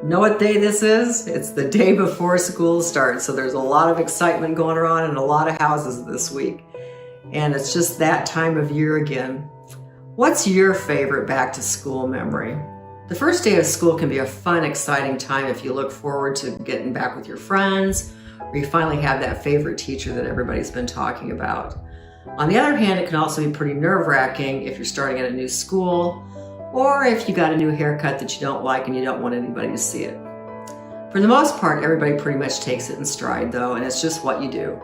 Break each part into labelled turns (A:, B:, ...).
A: Know what day this is? It's the day before school starts, so there's a lot of excitement going on in a lot of houses this week. And it's just that time of year again. What's your favorite back to school memory? The first day of school can be a fun, exciting time if you look forward to getting back with your friends, or you finally have that favorite teacher that everybody's been talking about. On the other hand, it can also be pretty nerve-wracking if you're starting at a new school, or if you got a new haircut that you don't like and you don't want anybody to see it. For the most part, everybody pretty much takes it in stride though, and it's just what you do.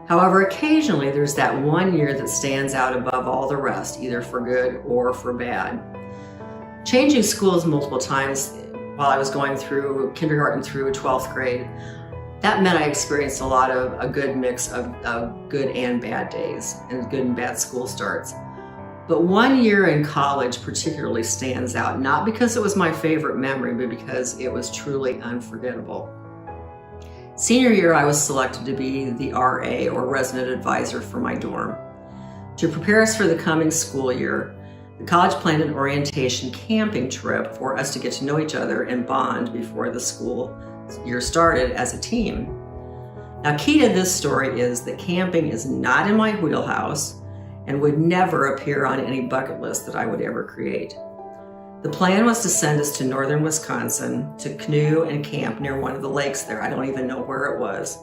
A: However, occasionally there's that one year that stands out above all the rest, either for good or for bad. Changing schools multiple times while I was going through kindergarten through 12th grade, that meant I experienced a lot of a good mix of good and bad days and good and bad school starts. But one year in college particularly stands out, not because it was my favorite memory, but because it was truly unforgettable. Senior year, I was selected to be the RA, or resident advisor, for my dorm. To prepare us for the coming school year, the college planned an orientation camping trip for us to get to know each other and bond before the school year started as a team. Now, key to this story is that camping is not in my wheelhouse and would never appear on any bucket list that I would ever create. The plan was to send us to northern Wisconsin to canoe and camp near one of the lakes there. I don't even know where it was.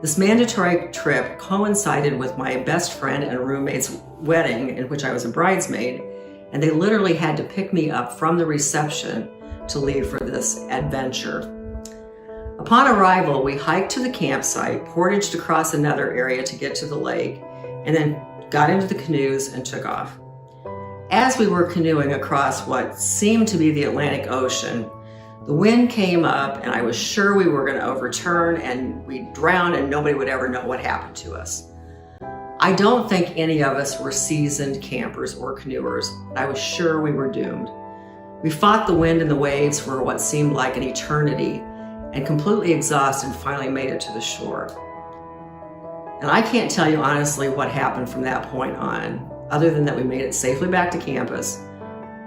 A: This mandatory trip coincided with my best friend and roommate's wedding, in which I was a bridesmaid, and they literally had to pick me up from the reception to leave for this adventure. Upon arrival, we hiked to the campsite, portaged across another area to get to the lake, and then got into the canoes and took off. As we were canoeing across what seemed to be the Atlantic Ocean, the wind came up and I was sure we were going to overturn and we'd drown and nobody would ever know what happened to us. I don't think any of us were seasoned campers or canoers, but I was sure we were doomed. We fought the wind and the waves for what seemed like an eternity, and completely exhausted finally made it to the shore. And I can't tell you honestly what happened from that point on, other than that we made it safely back to campus,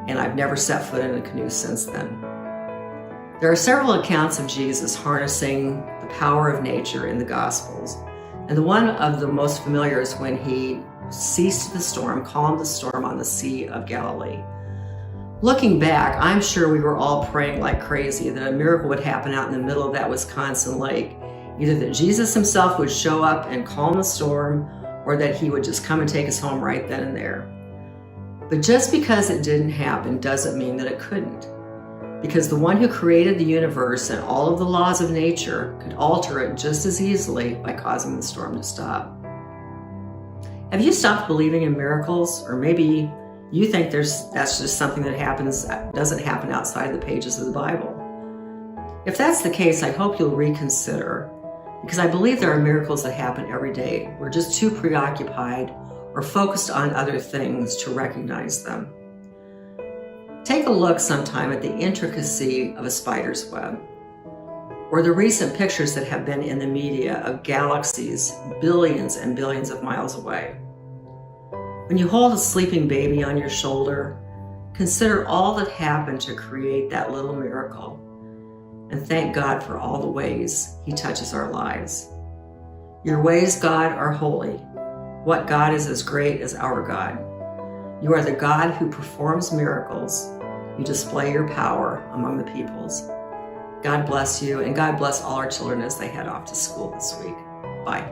A: and I've never set foot in a canoe since then. There are several accounts of Jesus harnessing the power of nature in the Gospels, and the one of the most familiar is when he ceased the storm, calmed the storm on the Sea of Galilee. Looking back, I'm sure we were all praying like crazy that a miracle would happen out in the middle of that Wisconsin lake, either that Jesus himself would show up and calm the storm, or that he would just come and take us home right then and there. But just because it didn't happen doesn't mean that it couldn't, because the one who created the universe and all of the laws of nature could alter it just as easily by causing the storm to stop. Have you stopped believing in miracles? Or maybe you think that's just something that doesn't happen outside the pages of the Bible. If that's the case, I hope you'll reconsider, because I believe there are miracles that happen every day. We're just too preoccupied or focused on other things to recognize them. Take a look sometime at the intricacy of a spider's web, or the recent pictures that have been in the media of galaxies billions and billions of miles away. When you hold a sleeping baby on your shoulder, consider all that happened to create that little miracle, and thank God for all the ways he touches our lives. Your ways, God, are holy. What God is as great as our God? You are the God who performs miracles. You display your power among the peoples. God bless you, and God bless all our children as they head off to school this week. Bye.